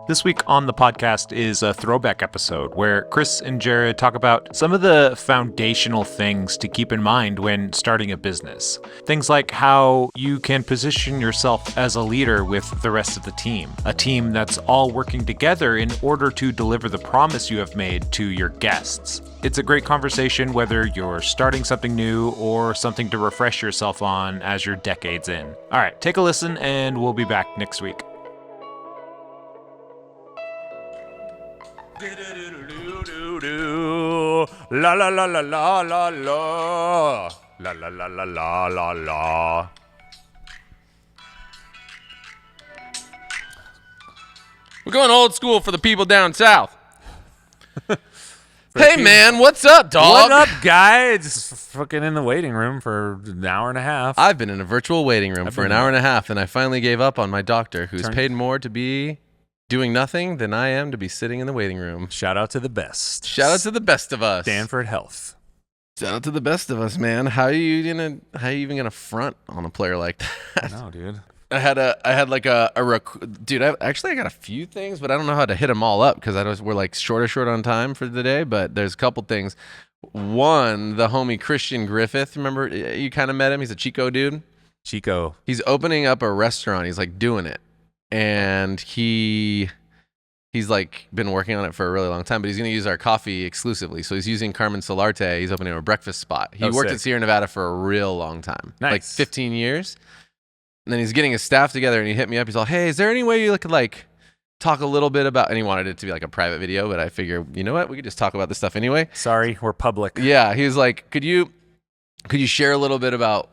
This week on the podcast is a throwback episode where Chris and Jared talk about some of the foundational things to keep in mind when starting a business. Things like how you can position yourself as a leader with the rest of the team, a team that's all working together in order to deliver the promise you have made to your guests. It's a great conversation whether you're starting something new or something to refresh yourself on as you're decades in. All right, take a listen and we'll be back next week. La la la la la la la la la la la la la la. We're going old school for the people down south. Hey man, what's up, dog? What up, guy? Just fucking in the waiting room for an hour and a half. I've been in a virtual waiting room for an hour and a half, and I finally gave up on my doctor, who's paid more to be doing nothing than I am to be sitting in the waiting room. Shout out to the best. Shout out to the best of us. Stanford Health. Shout out to the best of us, man. How you even gonna front on a player like that? No, dude. I had like dude. I got a few things, but I don't know how to hit them all up because we're like short on time for the day. But there's a couple things. One, the homie Christian Griffith. Remember, you kind of met him. He's a Chico dude. Chico. He's opening up a restaurant. He's like doing it, and he's like been working on it for a really long time. But he's gonna use our coffee exclusively. So he's using Carmen Solarte. He's opening a breakfast spot. He worked at Sierra Nevada for a real long time, like 15 years. And then he's getting his staff together, and he hit me up. He's all, "Hey, is there any way you could like talk a little bit about?" And he wanted it to be like a private video, but I figure, you know what, we could just talk about this stuff anyway. Sorry, we're public. Yeah, he was like, "Could you share a little bit about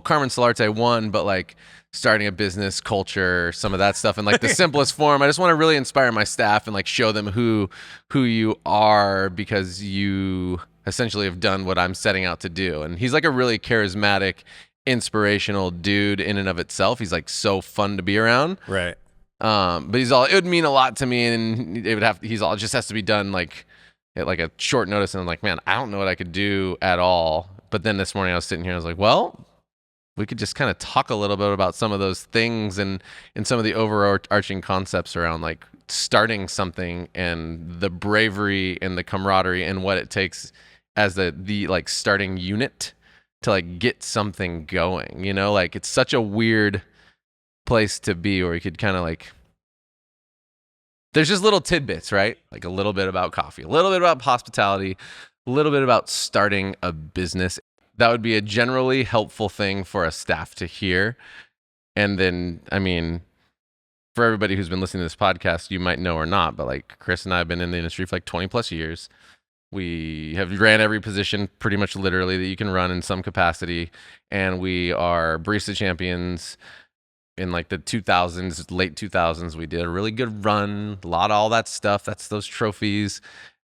Carmen Solarte won, but like starting a business, culture, some of that stuff in like the simplest form. I just want to really inspire my staff and like show them who you are because you essentially have done what I'm setting out to do." And he's like a really charismatic, inspirational dude in and of itself. He's like so fun to be around. Right. But it would mean a lot to me, and it just has to be done like at like a short notice. And I'm like, man, I don't know what I could do at all. But then this morning I was sitting here and I was like, well, we could just kind of talk a little bit about some of those things and some of the overarching concepts around like starting something and the bravery and the camaraderie and what it takes as the like starting unit to like get something going, you know, like it's such a weird place to be where you could kind of like, there's just little tidbits, right? Like a little bit about coffee, a little bit about hospitality, a little bit about starting a business. That would be a generally helpful thing for a staff to hear. And then, I mean, for everybody who's been listening to this podcast, you might know or not, but like Chris and I have been in the industry for like 20 plus years. We have ran every position pretty much literally that you can run in some capacity. And we are barista champions in like the 2000s, late 2000s. We did a really good run, a lot of all that stuff. That's those trophies.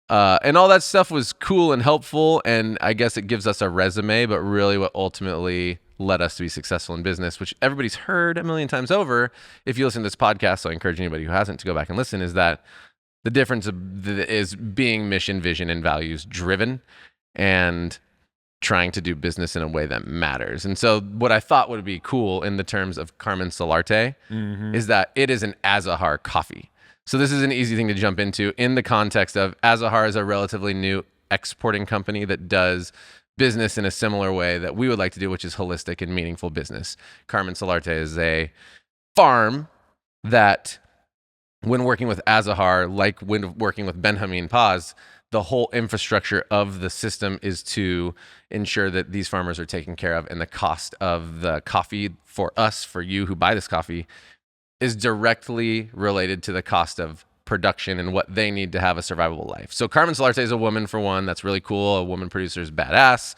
And all that stuff was cool and helpful. And I guess it gives us a resume, but really what ultimately led us to be successful in business, which everybody's heard a million times over. If you listen to this podcast, so I encourage anybody who hasn't to go back and listen, is that the difference is being mission, vision, and values driven and trying to do business in a way that matters. And so what I thought would be cool in the terms of Carmen Solarte is that it is an Azahar coffee. So this is an easy thing to jump into in the context of Azahar is a relatively new exporting company that does business in a similar way that we would like to do, which is holistic and meaningful business. Carmen Solarte is a farm that, when working with Azahar, like when working with Benjamin Paz, the whole infrastructure of the system is to ensure that these farmers are taken care of, and the cost of the coffee for us, for you who buy this coffee, is directly related to the cost of production and what they need to have a survivable life. So Carmen Solarte is a woman, for one. That's really cool. A woman producer is badass.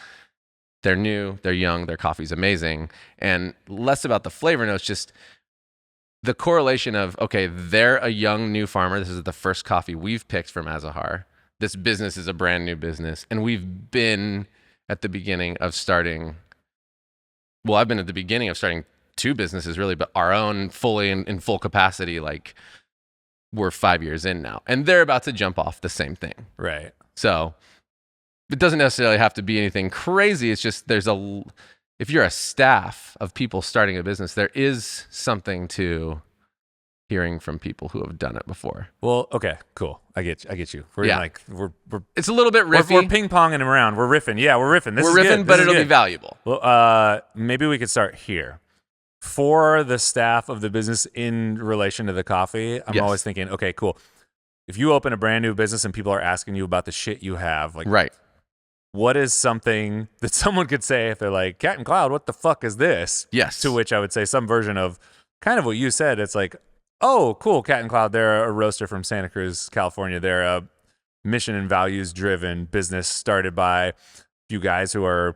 They're new, they're young, their coffee's amazing. And less about the flavor notes, just the correlation of, okay, they're a young new farmer. This is the first coffee we've picked from Azahar. This business is a brand new business. And we've been at the beginning of starting, I've been at the beginning of starting two businesses really, but our own fully in full capacity, like we're 5 years in now. And they're about to jump off the same thing. Right. So it doesn't necessarily have to be anything crazy. It's just if you're a staff of people starting a business, there is something to hearing from people who have done it before. Well, okay, cool. I get you. We're Yeah. like we're It's a little bit riffy. we're ping ponging around. We're riffing. Yeah, we're riffing. This We're is riffing, good. but This is it'll be good. valuable. Well, maybe we could start here. For the staff of the business in relation to the coffee, I'm Yes. always thinking, okay, cool. If you open a brand new business and people are asking you about the shit you have, like, Right. what is something that someone could say if they're like, Cat and Cloud, what the fuck is this? Yes. To which I would say some version of kind of what you said. It's like, oh, cool, Cat and Cloud, they're a roaster from Santa Cruz, California. They're a mission and values driven business started by a few guys who are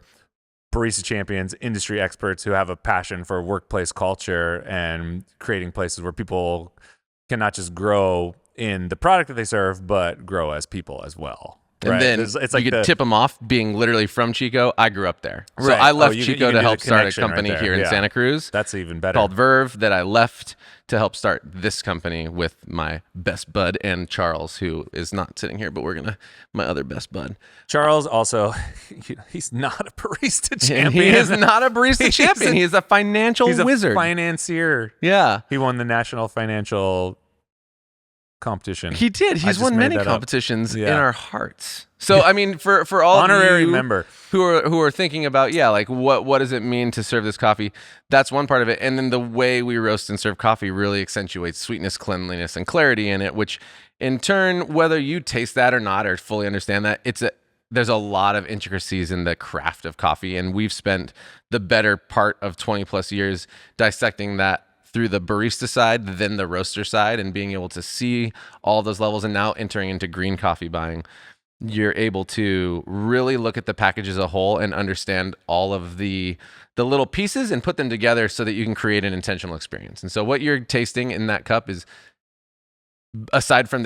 barista champions, industry experts who have a passion for workplace culture and creating places where people can not just grow in the product that they serve, but grow as people as well. And right? then It's you could tip them off being literally from Chico. I grew up there. So Right. I left Oh, you Chico can to do help the start a connection right company there. here in Yeah. Santa Cruz That's even better. called Verve that I left to help start this company with my best bud and Charles, who is not sitting here, but my other best bud. Charles also, he's not a barista And champion. he is not a barista He's champion. a- He's a financial He's a wizard. financier. Yeah. He won the national financial competition. He did. I He's just won made many that up. competitions in Yeah. our hearts. So I mean, for all Honorary of you member. who are thinking about, like what does it mean to serve this coffee? That's one part of it. And then the way we roast and serve coffee really accentuates sweetness, cleanliness, and clarity in it, which in turn, whether you taste that or not or fully understand that, there's a lot of intricacies in the craft of coffee, and we've spent the better part of 20 plus years dissecting that through the barista side, then the roaster side, and being able to see all those levels. And now entering into green coffee buying, you're able to really look at the package as a whole and understand all of the little pieces and put them together so that you can create an intentional experience. And so what you're tasting in that cup is, aside from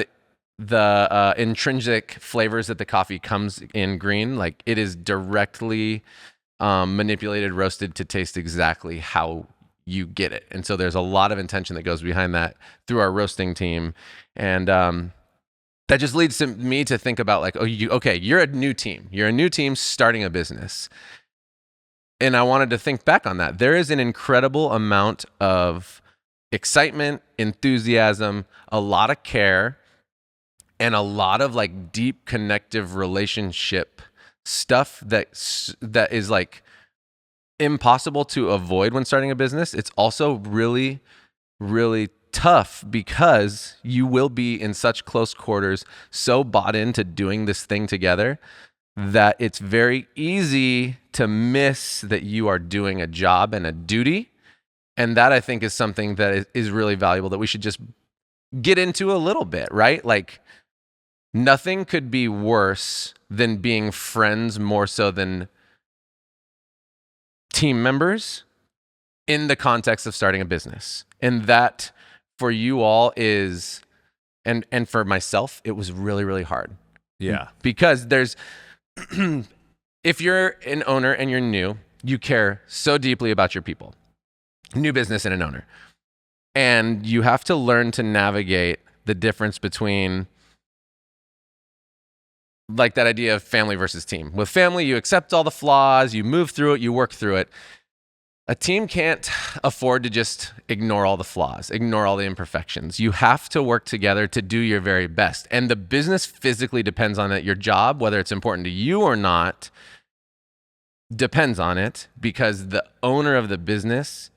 the intrinsic flavors that the coffee comes in green, like it is directly manipulated, roasted to taste exactly how you get it. And so there's a lot of intention that goes behind that through our roasting team. And that just leads to me to think about like, you're a new team. You're a new team starting a business. And I wanted to think back on that. There is an incredible amount of excitement, enthusiasm, a lot of care, and a lot of like deep connective relationship stuff that is like impossible to avoid when starting a business. It's also really, really tough because you will be in such close quarters, so bought into doing this thing together that it's very easy to miss that you are doing a job and a duty. And that I think is something that is really valuable that we should just get into a little bit, right? Like nothing could be worse than being friends more so than team members in the context of starting a business. And that for you all is, and for myself, it was really, really hard. Yeah. Because there's, if you're an owner and you're new, you care so deeply about your people, new business and an owner. And you have to learn to navigate the difference between like that idea of family versus team. With family, you accept all the flaws, you move through it, you work through it. A team can't afford to just ignore all the flaws, ignore all the imperfections. You have to work together to do your very best. And the business physically depends on it. Your job, whether it's important to you or not, depends on it because the owner of the business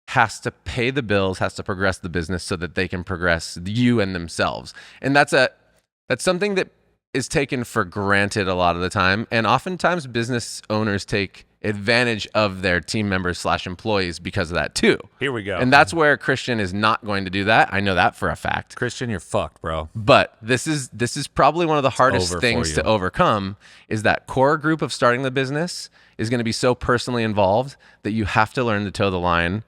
has to pay the bills, has to progress the business so that they can progress you and themselves. And that's something that is taken for granted a lot of the time. And oftentimes business owners take advantage of their team members / employees because of that too. Here we go. And that's where Christian is not going to do that. I know that for a fact. Christian, you're fucked, bro. But this is probably one of the hardest over things for to you. overcome is that core group of starting the business is going to be so personally involved that you have to learn to toe the line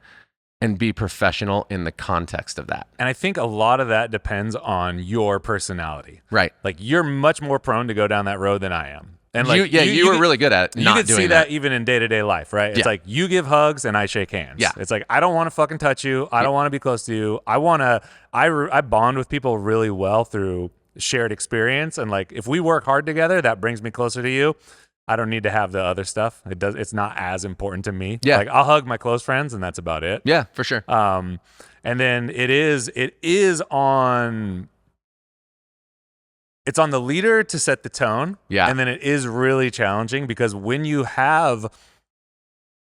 and be professional in the context of that. And I think a lot of that depends on your personality. Right. Like you're much more prone to go down that road than I am. And like you were really good at you not could doing see that even in day-to-day life, right? It's Yeah. like you give hugs and I shake hands. Yeah. It's like I don't want to fucking touch you. I don't want to be close to you. I bond with people really well through shared experience, and like if we work hard together, that brings me closer to you. I don't need to have the other stuff. It's not as important to me. Yeah. Like I'll hug my close friends and that's about it. Yeah, for sure. And then it's on the leader to set the tone. Yeah. And then it is really challenging because when you have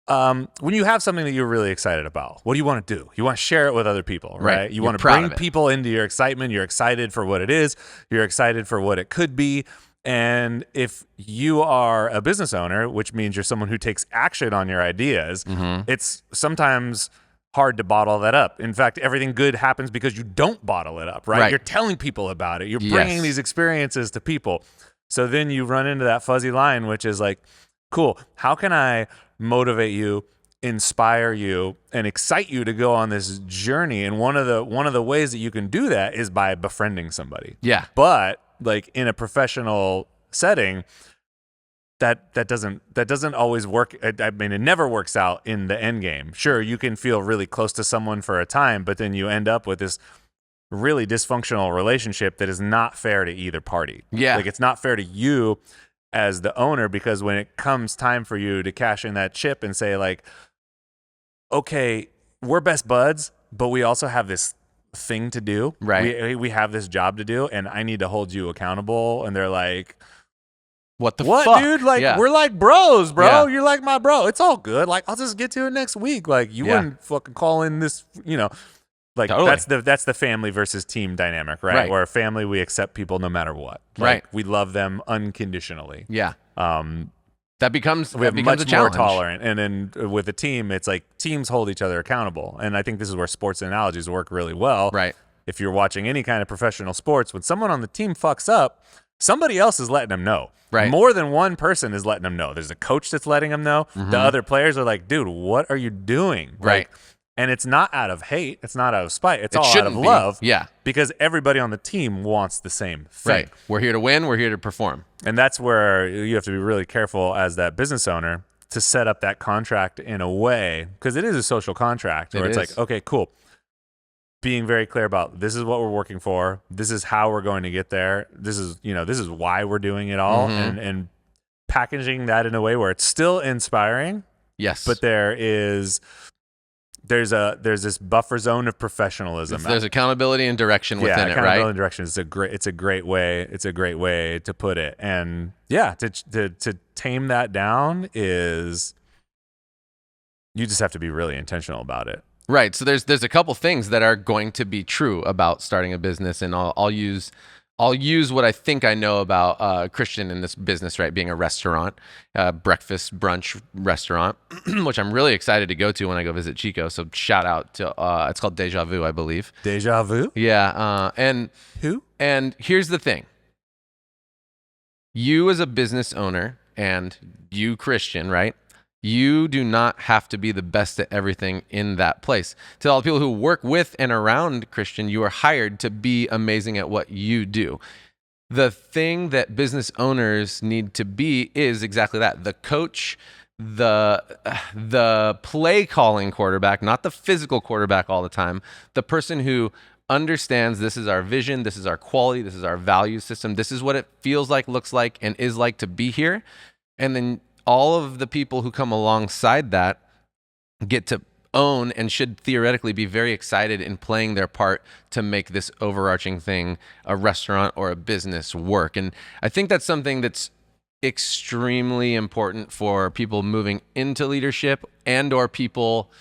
something that you're really excited about, what do you want to do? You want to share it with other people, right? You You're want to proud bring of it. people into your excitement. You're excited for what it is. You're excited for what it could be. And if you are a business owner, which means you're someone who takes action on your ideas, it's sometimes hard to bottle that up. In fact, everything good happens because you don't bottle it up, right? Right. You're telling people about it. You're Yes. bringing these experiences to people. So then you run into that fuzzy line, which is like, cool, how can I motivate you, inspire you, and excite you to go on this journey? And one of the ways that you can do that is by befriending somebody. Yeah. But like in a professional setting, that doesn't always work. I mean, it never works out in the end game. Sure, you can feel really close to someone for a time, but then you end up with this really dysfunctional relationship that is not fair to either party. Yeah. Like it's not fair to you as the owner, because when it comes time for you to cash in that chip and say like, okay, we're best buds, but we also have this thing to do. Right. We have this job to do, and I need to hold you accountable. And they're like, What the what, fuck? dude? Like, Yeah. we're like bros, bro. Yeah. You're like my bro. It's all good. Like, I'll just get to it next week. Like, you Yeah. wouldn't fucking call in this, like Totally. that's the family versus team dynamic, right? Right. Where a family, we accept people no matter what. Like, Right. we love them unconditionally. Yeah. Um, That becomes we have that becomes much a more challenge. tolerant. And then with a team, it's like teams hold each other accountable. And I think this is where sports analogies work really well. Right. If you're watching any kind of professional sports, when someone on the team fucks up, somebody else is letting them know. Right. More than one person is letting them know. There's a coach that's letting them know. The other players are like, dude, what are you doing? Right. Like, and it's not out of hate. It's not out of spite. It's It all out shouldn't of be. love. Yeah. Because everybody on the team wants the same thing. Right. We're here to win. We're here to perform. And that's where you have to be really careful as that business owner to set up that contract in a way, because it is a social contract where It it's is. like, okay, cool. Being very clear about this is what we're working for. This is how we're going to get there. This is why we're doing it all, and packaging that in a way where it's still inspiring, Yes. but there's this buffer zone of professionalism. There's accountability and direction within it, accountability right? and direction is it's a great way to put it. And yeah, to tame that down is, you just have to be really intentional about it. Right. So there's a couple things that are going to be true about starting a business, and I'll use what I think I know about Christian in this business, right? Being a restaurant, breakfast brunch restaurant, which I'm really excited to go to when I go visit Chico. So shout out to it's called Deja Vu, I believe. Deja vu? Yeah. And Who? here's the thing. You as a business owner, and you, Christian, right? You do not have to be the best at everything in that place. To all the people who work with and around Christian, you are hired to be amazing at what you do. The thing that business owners need to be is exactly that: the coach, the play calling quarterback, not the physical quarterback all the time. The person who understands this is our vision, this is our quality, this is our value system, this is what it feels like, looks like, and is like to be here. And then all of the people who come alongside that get to own and should theoretically be very excited in playing their part to make this overarching thing, a restaurant or a business, work. And I think that's something that's extremely important for people moving into leadership, and or people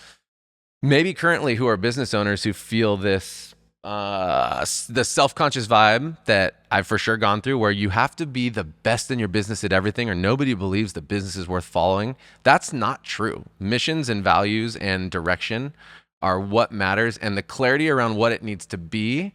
maybe currently who are business owners who feel this the self-conscious vibe that I've for sure gone through, where you have to be the best in your business at everything or nobody believes the business is worth following. That's not true. Missions and values and direction are what matters, and the clarity around what it needs to be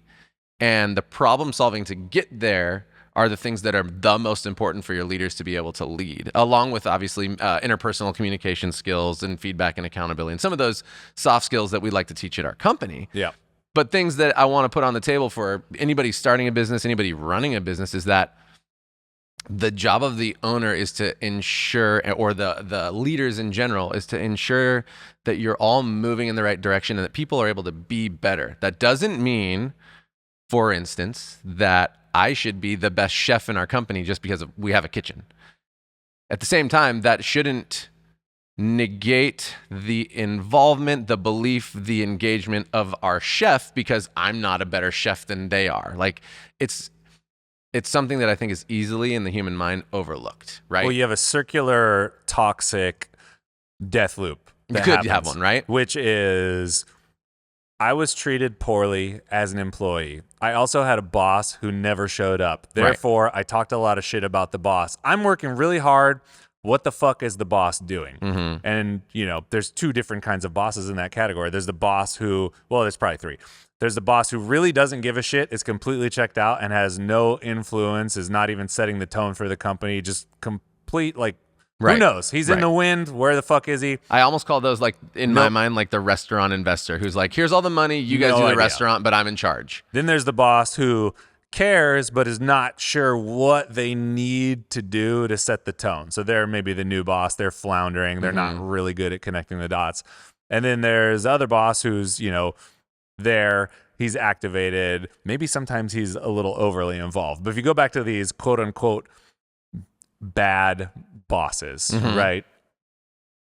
and the problem solving to get there are the things that are the most important for your leaders to be able to lead, along with obviously interpersonal communication skills and feedback and accountability and some of those soft skills that we like to teach at our company. Yeah. But things that I want to put on the table for anybody starting a business, anybody running a business, is that the job of the owner is to ensure, or the leaders in general, is to ensure that you're all moving in the right direction and that people are able to be better. That doesn't mean, for instance, that I should be the best chef in our company just because we have a kitchen. At the same time, that shouldn't negate the involvement, the belief, the engagement of our chef because I'm not a better chef than they are. Like it's something that I think is easily in the human mind overlooked, right? Well, you have a circular toxic death loop. You could have one, right? Which is, I was treated poorly as an employee. I also had a boss who never showed up. Therefore, I talked a lot of shit about the boss. I'm working really hard. What the fuck is the boss doing? Mm-hmm. And, there's two different kinds of bosses in that category. There's the boss who, well, there's probably three. There's the boss who really doesn't give a shit, is completely checked out, and has no influence, is not even setting the tone for the company, just complete, like, Right. who knows? He's in the wind. Where the fuck is he? I almost call those, like, in my mind, like the restaurant investor who's like, here's all the money, you guys do the restaurant, but I'm in charge. Then there's the boss who cares but is not sure what they need to do to set the tone. So they're maybe the new boss. They're floundering. They're not really good at connecting the dots. And then there's the other boss who's, there. He's activated. Maybe sometimes he's a little overly involved. But if you go back to these quote unquote bad bosses, right?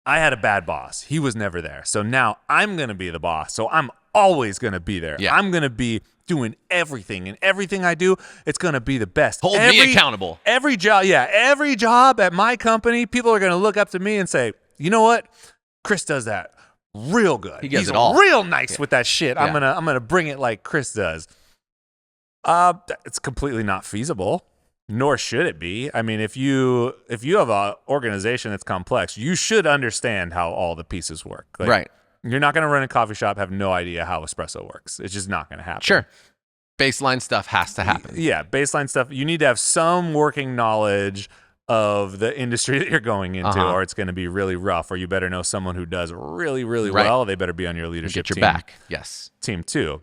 I had a bad boss. He was never there. So now I'm going to be the boss. So I'm always going to be there. Yeah. I'm going to be doing everything, and everything I do, it's going to be the best. Hold me accountable. Every job at my company, people are going to look up to me and say, you know what? Chris does that real good. He's it all. Real nice with that shit. Yeah. I'm going to bring it like Chris does. It's completely not feasible. Nor should it be. I mean, if you have an organization that's complex, you should understand how all the pieces work. Like, right. You're not going to run a coffee shop, have no idea how espresso works. It's just not going to happen. Sure. Baseline stuff has to happen. Yeah, baseline stuff. You need to have some working knowledge of the industry that you're going into, or it's going to be really rough. Or you better know someone who does really, really well. They better be on your leadership team. Get your back. Yes. Team too.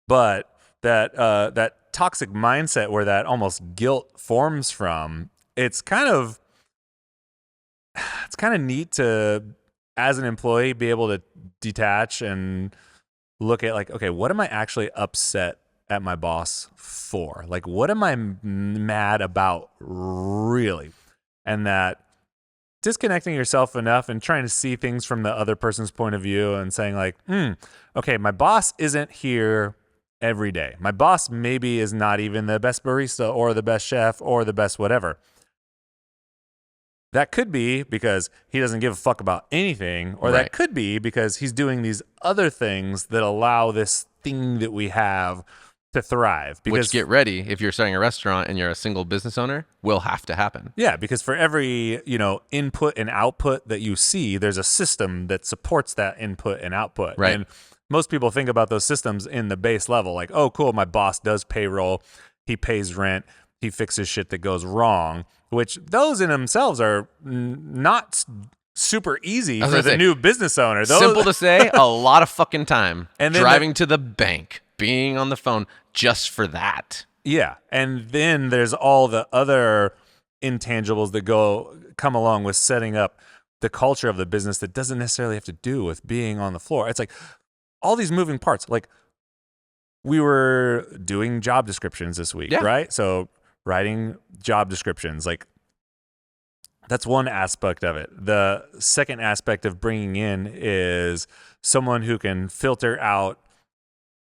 But that toxic mindset where that almost guilt forms from, it's kind of neat to, as an employee, be able to detach and look at, like, okay, what am I actually upset at my boss for? Like, what am I mad about really? And that disconnecting yourself enough and trying to see things from the other person's point of view and saying, like, okay, my boss isn't here every day. My boss maybe is not even the best barista or the best chef or the best whatever. That could be because he doesn't give a fuck about anything, or that could be because he's doing these other things that allow this thing that we have to thrive. Because, which, get ready, if you're starting a restaurant and you're a single business owner, will have to happen. Yeah, because for every, input and output that you see, there's a system that supports that input and output. Right. And most people think about those systems in the base level, like, oh, cool, my boss does payroll, he pays rent, he fixes shit that goes wrong, which those in themselves are not super easy for the new business owner. Simple to say, a lot of fucking time. And then driving to the bank, being on the phone just for that. Yeah, and then there's all the other intangibles that come along with setting up the culture of the business that doesn't necessarily have to do with being on the floor. It's like all these moving parts. Like, we were doing job descriptions this week, right? So writing job descriptions, like, that's one aspect of it. The second aspect of bringing in is someone who can filter out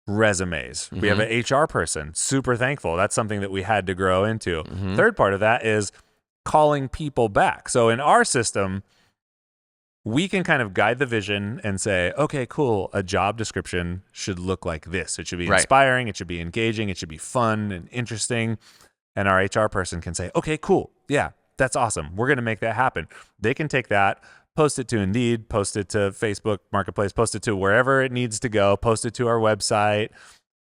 resumes. We have an HR person, super thankful. That's something that we had to grow into. Third part of that is calling people back. So in our system, we can kind of guide the vision and say, okay, cool, a job description should look like this. It should be inspiring, it should be engaging, it should be fun and interesting. And our HR person can say, okay, cool, yeah, that's awesome. We're going to make that happen. They can take that, post it to Indeed, post it to Facebook Marketplace, post it to wherever it needs to go, post it to our website,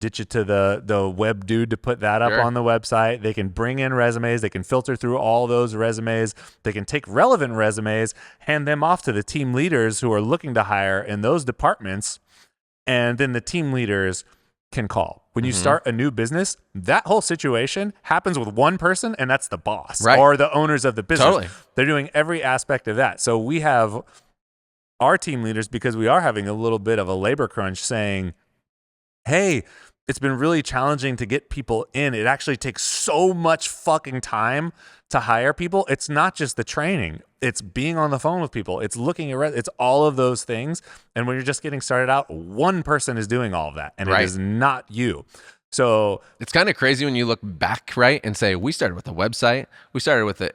ditch it to the web dude to put that up on the website. They can bring in resumes. They can filter through all those resumes. They can take relevant resumes, hand them off to the team leaders who are looking to hire in those departments, and then the team leaders can call. When you start a new business, that whole situation happens with one person, and that's the boss or the owners of the business. Totally. They're doing every aspect of that. So we have our team leaders, because we are having a little bit of a labor crunch, saying, hey, it's been really challenging to get people in. It actually takes so much fucking time to hire people. It's not just the training. It's being on the phone with people. It's looking at it's all of those things. And when you're just getting started out, one person is doing all of that, and Right. it is not you. So It's kind of crazy when you look back, right, and say, we started with a website. We started with the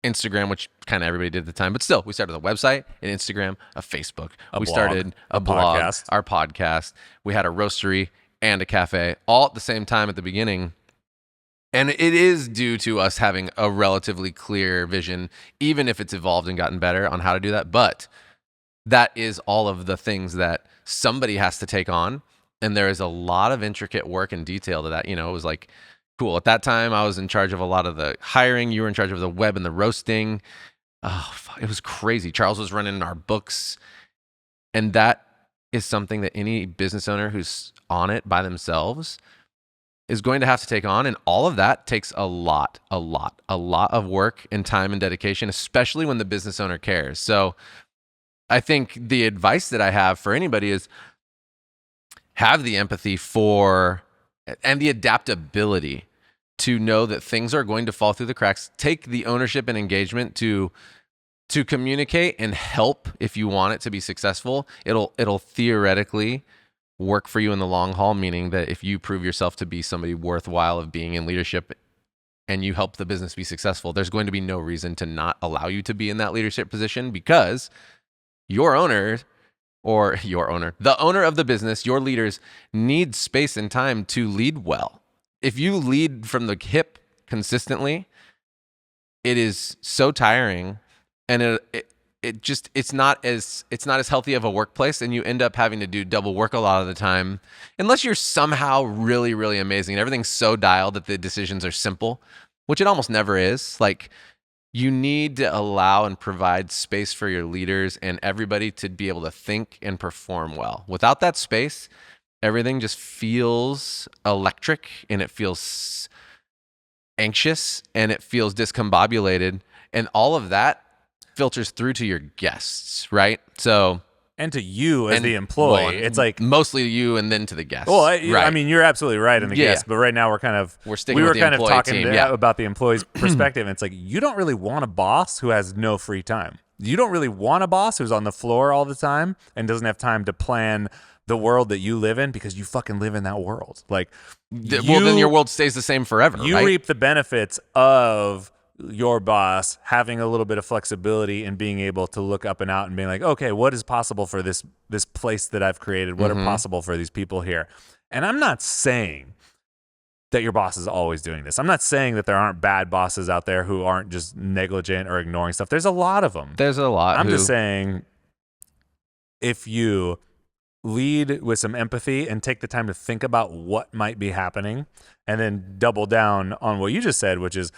Instagram, which kind of everybody did at the time, but still, we started with a website, an Instagram, a Facebook. We blog, started a a blog, podcast. our podcast. We had a roastery and a cafe all at the same time at the beginning. And it is due to us having a relatively clear vision, even if it's evolved and gotten better on how to do that. But that is all of the things that somebody has to take on. And there is a lot of intricate work and detail to that. You know, it was like, cool. At that time, I was in charge of a lot of the hiring. You were in charge of the web and the roasting. Oh, fuck, it was crazy. Charles was running our books. And that is something that any business owner who's on it by themselves is going to have to take on. And all of that takes a lot of work and time and dedication, especially when the business owner cares. So I think the advice that I have for anybody is have the empathy for and the adaptability to know that things are going to fall through the cracks. Take the ownership and engagement to communicate and help if you want it to be successful. It'll theoretically work for you in the long haul, meaning that if you prove yourself to be somebody worthwhile of being in leadership and you help the business be successful, there's going to be no reason to not allow you to be in that leadership position, because the owner of the business, your leaders need space and time to lead well. If you lead from the hip consistently, it is so tiring, and it's not as healthy of a workplace, and you end up having to do double work a lot of the time, unless you're somehow really, really amazing and everything's so dialed that the decisions are simple, which it almost never is. Like, you need to allow and provide space for your leaders and everybody to be able to think and perform well. Without that space, everything just feels electric, and it feels anxious, and it feels discombobulated, and all of that filters through to your guests, right? So, and to you as and- the employee, well, it's like, mostly to you and then to the guests. well, right. I mean, you're absolutely right in the Yeah. case, but right now We're sticking we with were the kind of employee talking team, yeah. about the employee's perspective. And it's like, you don't really want a boss who has no free time. You don't really want a boss who's on the floor all the time and doesn't have time to plan the world that you live in, because you fucking live in that world. Like, Well, then your world stays the same forever, you right? reap the benefits of your boss having a little bit of flexibility and being able to look up and out and being like, okay, what is possible for this place that I've created? What are possible for these people here? And I'm not saying that your boss is always doing this. I'm not saying that there aren't bad bosses out there who aren't just negligent or ignoring stuff. There's a lot of them. There's a lot. I'm just saying, if you lead with some empathy and take the time to think about what might be happening, and then double down on what you just said, which is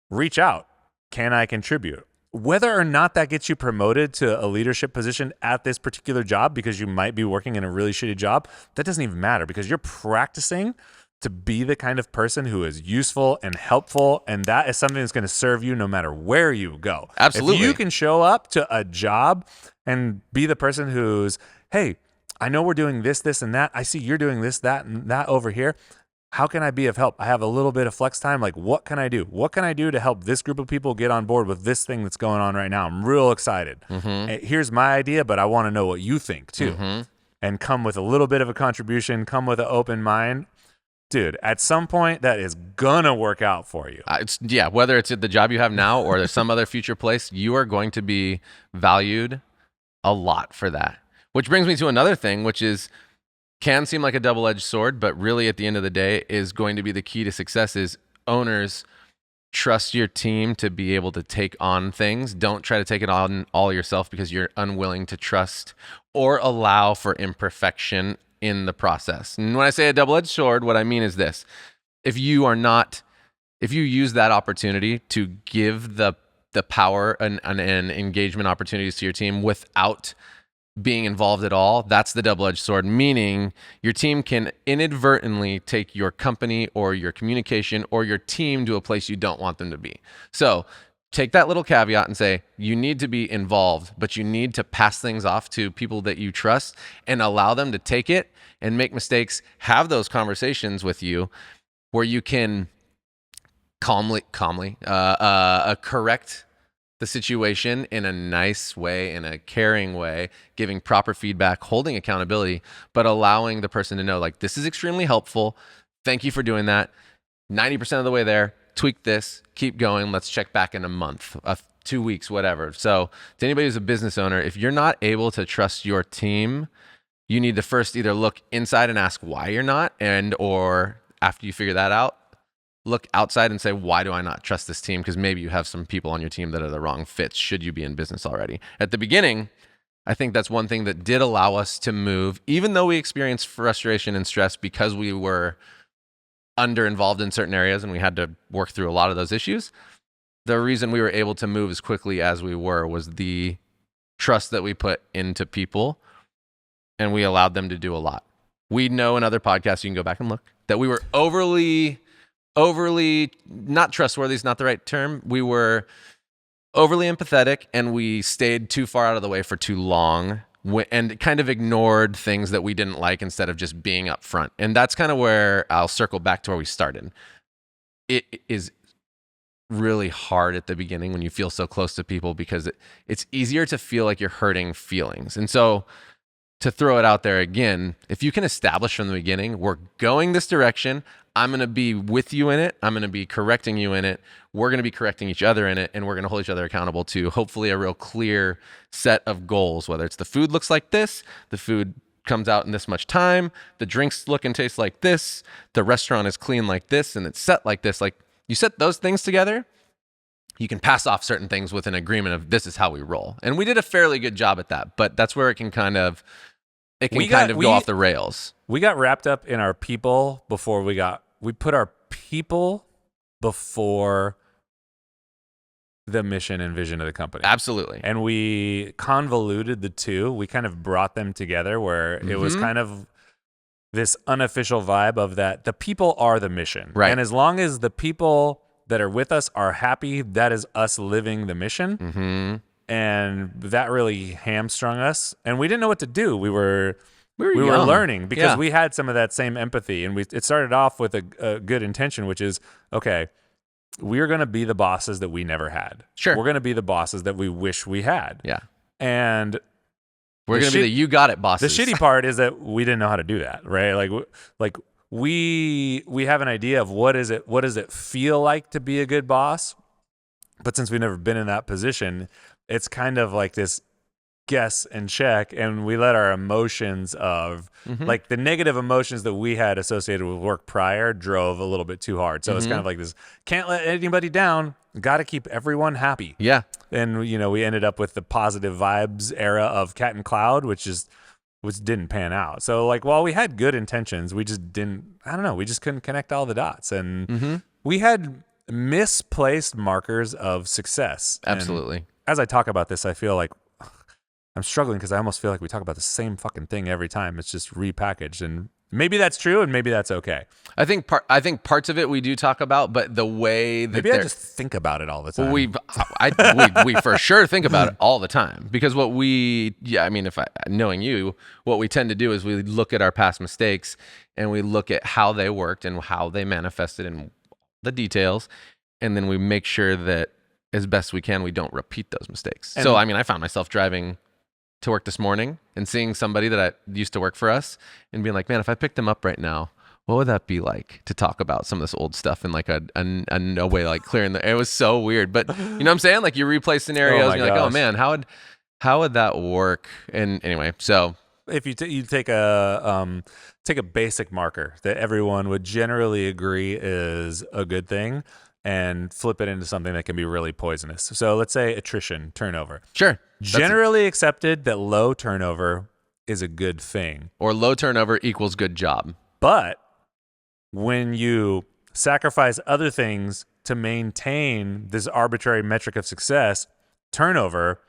reach out. Can I contribute? Whether or not that gets you promoted to a leadership position at this particular job, because you might be working in a really shitty job, that doesn't even matter, because you're practicing to be the kind of person who is useful and helpful, and that is something that's going to serve you no matter where you go. Absolutely. If you can show up to a job and be the person who's, hey, I know we're doing this, and that. I see you're doing this, that, and that over here. How can I be of help? I have a little bit of flex time. Like, what can I do? What can I do to help this group of people get on board with this thing that's going on right now? I'm real excited. Here's my idea, but I want to know what you think too. And come with a little bit of a contribution, come with an open mind. Dude, at some point, that is gonna work out for you. Whether it's at the job you have now or there's some other future place, you are going to be valued a lot for that. Which brings me to another thing, which can seem like a double-edged sword, but really at the end of the day is going to be the key to success. Is owners trust your team to be able to take on things. Don't try to take it on all yourself, because you're unwilling to trust or allow for imperfection in the process. And when I say a double-edged sword, what I mean is this: if you use that opportunity to give the power and engagement opportunities to your team without being involved at all, that's the double-edged sword, meaning your team can inadvertently take your company or your communication or your team to a place you don't want them to be. So take that little caveat and say, you need to be involved, but you need to pass things off to people that you trust and allow them to take it and make mistakes, have those conversations with you where you can calmly correct the situation in a nice way, in a caring way, giving proper feedback, holding accountability, but allowing the person to know, like, this is extremely helpful. Thank you for doing that. 90% of the way there, tweak this, keep going. Let's check back in a month, 2 weeks, whatever. So to anybody who's a business owner, if you're not able to trust your team, you need to first either look inside and ask why you're not, or after you figure that out, look outside and say, why do I not trust this team? Because maybe you have some people on your team that are the wrong fits should you be in business already. At the beginning, I think that's one thing that did allow us to move, even though we experienced frustration and stress because we were under involved in certain areas and we had to work through a lot of those issues. The reason we were able to move as quickly as we were was the trust that we put into people, and we allowed them to do a lot. We know in other podcasts, you can go back and look, that we were overly, not trustworthy is not the right term. We were overly empathetic, and we stayed too far out of the way for too long and kind of ignored things that we didn't like instead of just being upfront. And that's kind of where I'll circle back to where we started. It is really hard at the beginning when you feel so close to people because it's easier to feel like you're hurting feelings. And so to throw it out there again, if you can establish from the beginning, we're going this direction, I'm going to be with you in it, I'm going to be correcting you in it, we're going to be correcting each other in it, and we're going to hold each other accountable to hopefully a real clear set of goals, whether it's the food looks like this, the food comes out in this much time, the drinks look and taste like this, the restaurant is clean like this, and it's set like this. Like, you set those things together, you can pass off certain things with an agreement of this is how we roll. And we did a fairly good job at that, but that's where it can kind of go off the rails. We got wrapped up in our people before we put our people before the mission and vision of the company. Absolutely. And we convoluted the two. We kind of brought them together where it was kind of this unofficial vibe of that the people are the mission. Right. And as long as the people that are with us are happy, that is us living the mission. Mm-hmm. And that really hamstrung us. And we didn't know what to do. We were young. learning because we had some of that same empathy. And it started off with a good intention, which is, okay, we're going to be the bosses that we never had. Sure. We're going to be the bosses that we wish we had. Yeah. And we're going to be the you got it bosses. The shitty part is that we didn't know how to do that, right? Like we have an idea of what does it feel like to be a good boss? But since we've never been in that position, it's kind of like this guess and check, and we let our emotions of like the negative emotions that we had associated with work prior drove a little bit too hard. So it's kind of like this, can't let anybody down, got to keep everyone happy. Yeah. And we ended up with the positive vibes era of Cat and Cloud, which didn't pan out. So like while we had good intentions, we just we just couldn't connect all the dots. And we had misplaced markers of success. Absolutely. And as I talk about this, I feel like I'm struggling because I almost feel like we talk about the same fucking thing every time. It's just repackaged, and maybe that's true, and maybe that's okay. I think parts of it we do talk about, but the way that maybe I just think about it all the time. We for sure think about it all the time because knowing you, what we tend to do is we look at our past mistakes and we look at how they worked and how they manifested in the details, and then we make sure that as best we can, we don't repeat those mistakes. So, I found myself driving to work this morning and seeing somebody that I used to work for us and being like, man, if I picked them up right now, what would that be like to talk about some of this old stuff in like a way, like clearing it was so weird. But you know what I'm saying? Like you replay scenarios and you're like, oh man, how would that work? And anyway, so if you take a basic marker that everyone would generally agree is a good thing, and flip it into something that can be really poisonous. So let's say attrition, turnover. Sure. Generally accepted that low turnover is a good thing. Or low turnover equals good job. But when you sacrifice other things to maintain this arbitrary metric of success, turnover,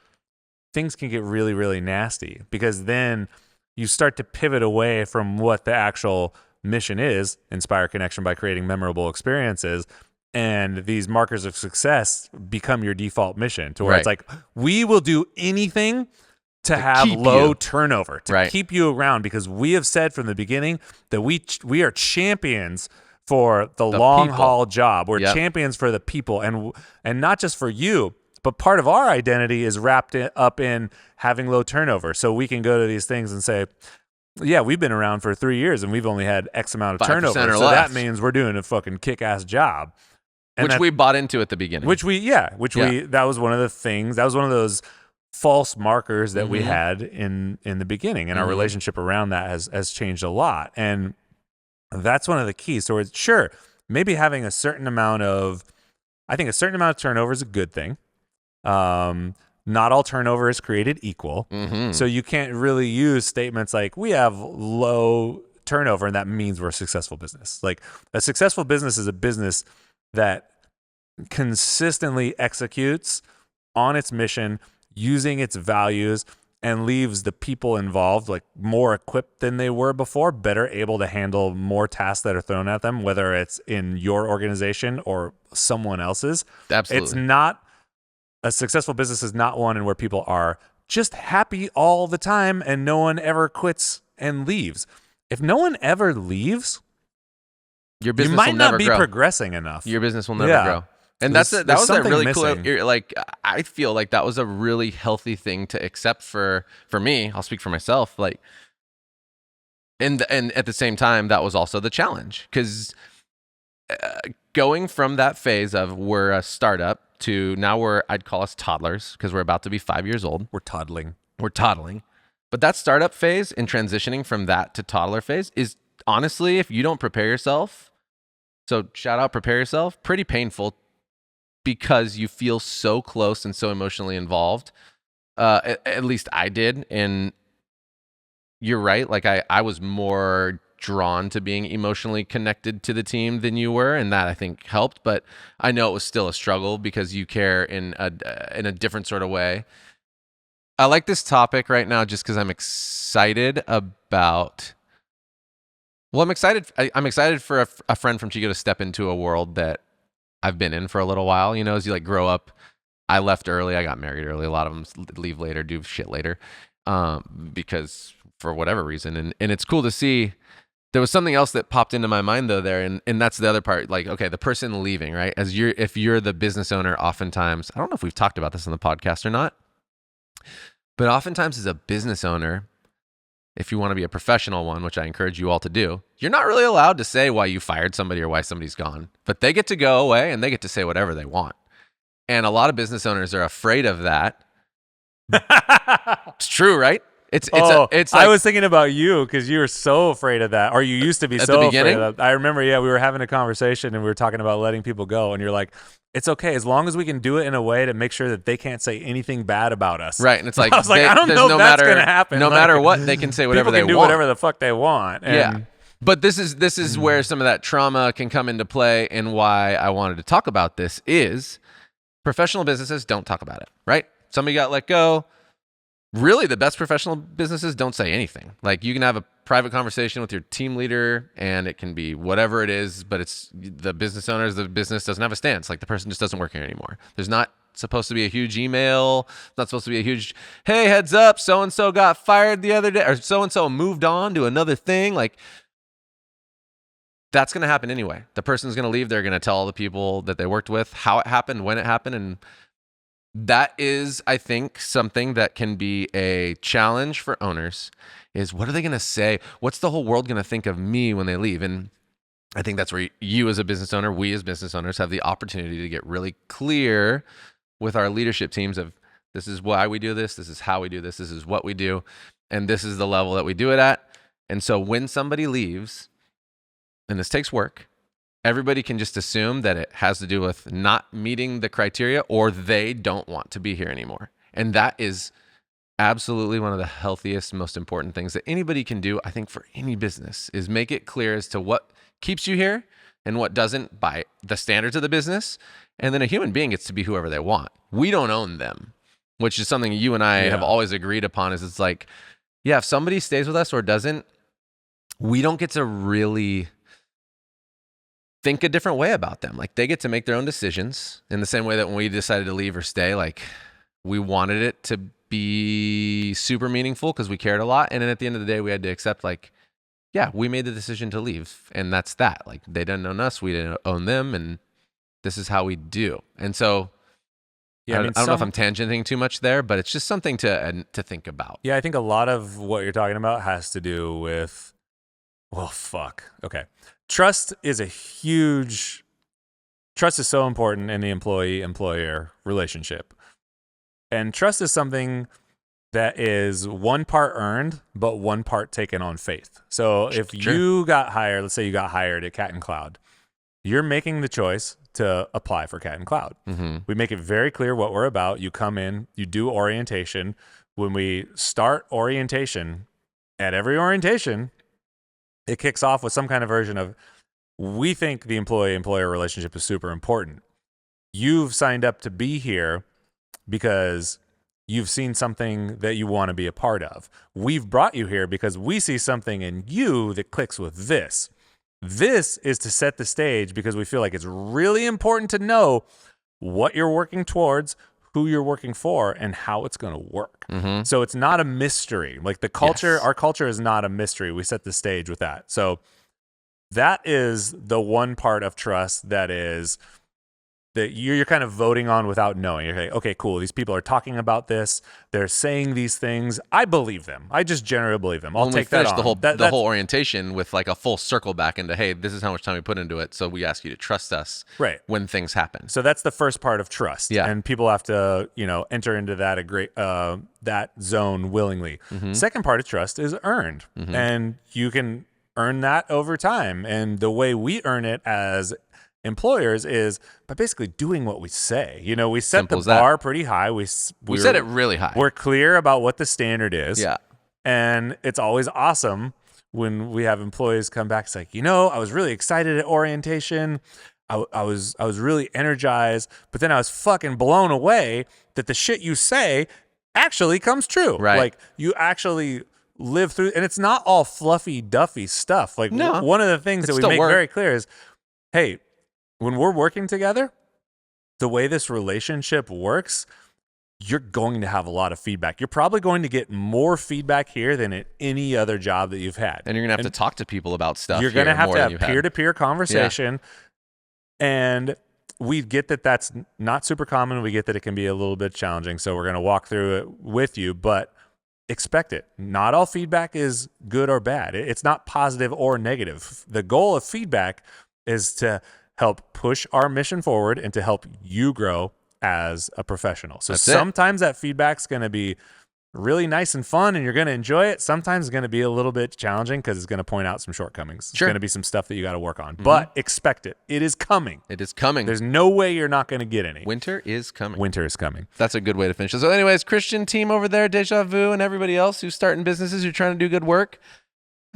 things can get really, really nasty because then you start to pivot away from what the actual mission is, inspire connection by creating memorable experiences, and these markers of success become your default mission, to where Right. it's like, we will do anything to have keep low you. turnover, to Right. keep you around, because we have said from the beginning that we are champions for the long people. haul job. We're Yep. champions for the people, and not just for you, but part of our identity is wrapped up in having low turnover. So we can go to these things and say, yeah, we've been around for 3 years and we've only had X amount of 5% turnover. or So less. that means we're doing a fucking kick-ass job. And Which that- we bought into at the beginning. that was one of the things, that was one of those false markers that we Mhm. had in the beginning, and our Mhm. relationship around that has changed a lot. And that's one of the keys. So it's, sure, maybe having a certain amount of turnover is a good thing. Not all turnover is created equal. Mhm. So you can't really use statements like, we have low turnover and that means we're a successful business. Like, a successful business is a business that consistently executes on its mission, using its values, and leaves the people involved like more equipped than they were before, better able to handle more tasks that are thrown at them, whether it's in your organization or someone else's. Absolutely. It's not, a successful business is not one in where people are just happy all the time and no one ever quits and leaves. If no one ever leaves, Your you business might will never not be grow. progressing enough. Your business will never Yeah. grow. And There's- that there's was a something really missing. cool, like, I feel like that was a really healthy thing to accept for me. I'll speak for myself. Like, and at the same time, that was also the challenge, because going from that phase of we're a startup to now I'd call us toddlers, because we're about to be 5 years old. We're toddling. We're toddling. But that startup phase and transitioning from that to toddler phase is honestly, if you don't prepare yourself, so shout out, prepare yourself, pretty painful, because you feel so close and so emotionally involved. At least I did. And you're right. Like, I was more drawn to being emotionally connected to the team than you were, and that I think helped. But I know it was still a struggle because you care in a different sort of way. I like this topic right now just because I'm excited about. Well, I'm excited. I'm excited for a friend from Chico to step into a world that I've been in for a little while. You know, as you like grow up. I left early. I got married early. A lot of them leave later, do shit later, because for whatever reason. And it's cool to see. There was something else that popped into my mind though there, and that's the other part. Like, okay, the person leaving, right? If you're the business owner, oftentimes, I don't know if we've talked about this on the podcast or not, but oftentimes as a business owner, if you want to be a professional one, which I encourage you all to do, you're not really allowed to say why you fired somebody or why somebody's gone, but they get to go away and they get to say whatever they want. And a lot of business owners are afraid of that. It's true, right? It's like, I was thinking about you because you were so afraid of that, or you used to be At the so afraid beginning? of that. I remember, we were having a conversation and we were talking about letting people go, and you're like, it's okay as long as we can do it in a way to make sure that they can't say anything bad about us. right. And it's like, I was like, I don't there's know no if that's matter, gonna happen. No Like, matter what, they can say whatever people can they do want. whatever the fuck they want. And Yeah. But this is where some of that trauma can come into play, and why I wanted to talk about this is professional businesses don't talk about it, right? Somebody got let go. Really, the best professional businesses don't say anything. Like, you can have a private conversation with your team leader, and it can be whatever it is, but it's the business owners, the business doesn't have a stance. Like, the person just doesn't work here anymore. There's not supposed to be a huge email. It's not supposed to be a huge, hey, heads up, so-and-so got fired the other day, or so-and-so moved on to another thing. Like, that's going to happen anyway. The person's going to leave. They're going to tell all the people that they worked with how it happened, when it happened. And that is, I think, something that can be a challenge for owners, is what are they going to say? What's the whole world going to think of me when they leave? And I think that's where you as a business owner, we as business owners, have the opportunity to get really clear with our leadership teams of, this is why we do this is how we do this is what we do, and this is the level that we do it at. And so when somebody leaves, and this takes work, everybody can just assume that it has to do with not meeting the criteria, or they don't want to be here anymore. And that is absolutely one of the healthiest, most important things that anybody can do, I think, for any business, is make it clear as to what keeps you here and what doesn't, by the standards of the business. And then a human being gets to be whoever they want. We don't own them, which is something you and I have always agreed upon. Is it's like, yeah, if somebody stays with us or doesn't, we don't get to really think a different way about them. Like they get to make their own decisions in the same way that when we decided to leave or stay, like we wanted it to be super meaningful because we cared a lot. And then at the end of the day, we had to accept like, yeah, we made the decision to leave, and that's that. Like they didn't own us, we didn't own them, and this is how we do. And so Yeah, I don't know if I'm tangenting too much there, but it's just something to think about. Yeah, I think a lot of what you're talking about has to do with, well, fuck. Okay. Trust is so important in the employee-employer relationship. And trust is something that is one part earned, but one part taken on faith. So if you got hired, let's say you got hired at Cat and Cloud, you're making the choice to apply for Cat and Cloud. Mm-hmm. We make it very clear what we're about. You come in, you do orientation. When we start orientation, at every orientation, it kicks off with some kind of version of, we think the employee-employer relationship is super important. You've signed up to be here because you've seen something that you want to be a part of. We've brought you here because we see something in you that clicks with this. This is to set the stage because we feel like it's really important to know what you're working towards, who you're working for, and how it's going to work. Mm-hmm. So it's not a mystery. Like the culture, our culture is not a mystery. We set the stage with that. So that is the one part of trust that is that you're kind of voting on without knowing. You're like, okay, cool. These people are talking about this. They're saying these things. I believe them. I just generally believe them. I'll take that on. The whole orientation with like a full circle back into, hey, this is how much time we put into it. So we ask you to trust us when things happen. So that's the first part of trust. Yeah. And people have to, enter into that that zone willingly. Mm-hmm. Second part of trust is earned. Mm-hmm. And you can earn that over time. And the way we earn it as employers is by basically doing what we say. We set Simple the bar pretty high. We set it really high. We're clear about what the standard is. Yeah. And it's always awesome when we have employees come back. It's like, I was really excited at orientation. I was really energized, but then I was fucking blown away that the shit you say actually comes true. Right. Like you actually live through, and it's not all fluffy duffy stuff. Like No. one of the things that we make very clear is, hey, when we're working together, the way this relationship works, you're going to have a lot of feedback. You're probably going to get more feedback here than at any other job that you've had. And you're going to have to talk to people about stuff. You're going to have have peer-to-peer conversation. Yeah. And we get that that's not super common. We get that it can be a little bit challenging. So we're going to walk through it with you, but expect it. Not all feedback is good or bad. It's not positive or negative. The goal of feedback is to help push our mission forward and to help you grow as a professional. So sometimes that feedback's going to be really nice and fun and you're going to enjoy it. Sometimes it's going to be a little bit challenging because it's going to point out some shortcomings. It's going to be some stuff that you got to work on. Mm-hmm. But expect it. It is coming. It is coming. There's no way you're not going to get any. Winter is coming. Winter is coming. That's a good way to finish this. So anyways, Christian, team over there, Deja Vu, and everybody else who's starting businesses, who's trying to do good work,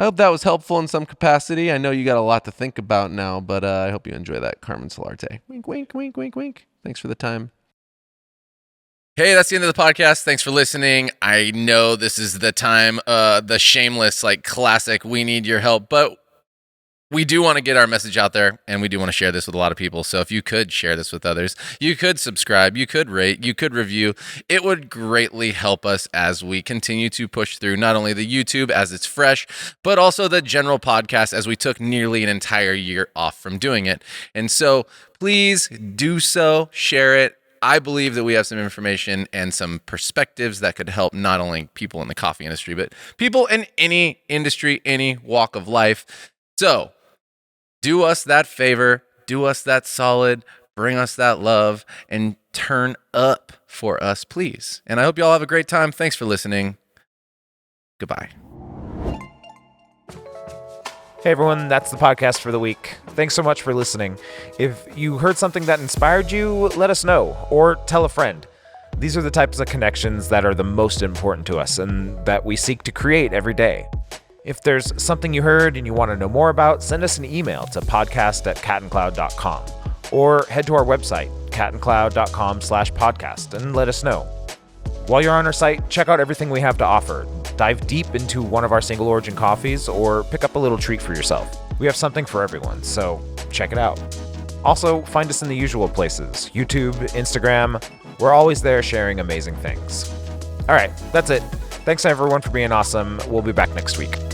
I hope that was helpful in some capacity. I know you got a lot to think about now, but I hope you enjoy that Carmen Solarte. Wink, wink, wink, wink, wink. Thanks for the time. Hey, that's the end of the podcast. Thanks for listening. I know this is the time, the shameless, classic, we need your help, but we do want to get our message out there, and we do want to share this with a lot of people. So if you could share this with others, you could subscribe, you could rate, you could review. It would greatly help us as we continue to push through not only the YouTube as it's fresh, but also the general podcast as we took nearly an entire year off from doing it. And so please do so, share it. I believe that we have some information and some perspectives that could help not only people in the coffee industry, but people in any industry, any walk of life. So do us that favor, do us that solid, bring us that love, and turn up for us, please. And I hope you all have a great time. Thanks for listening. Goodbye. Hey everyone, that's the podcast for the week. Thanks so much for listening. If you heard something that inspired you, let us know, or tell a friend. These are the types of connections that are the most important to us and that we seek to create every day. If there's something you heard and you want to know more about, send us an email to podcast@catandcloud.com or head to our website, catandcloud.com/podcast, and let us know. While you're on our site, check out everything we have to offer. Dive deep into one of our single origin coffees or pick up a little treat for yourself. We have something for everyone, so check it out. Also, find us in the usual places: YouTube, Instagram. We're always there sharing amazing things. All right, that's it. Thanks everyone for being awesome. We'll be back next week.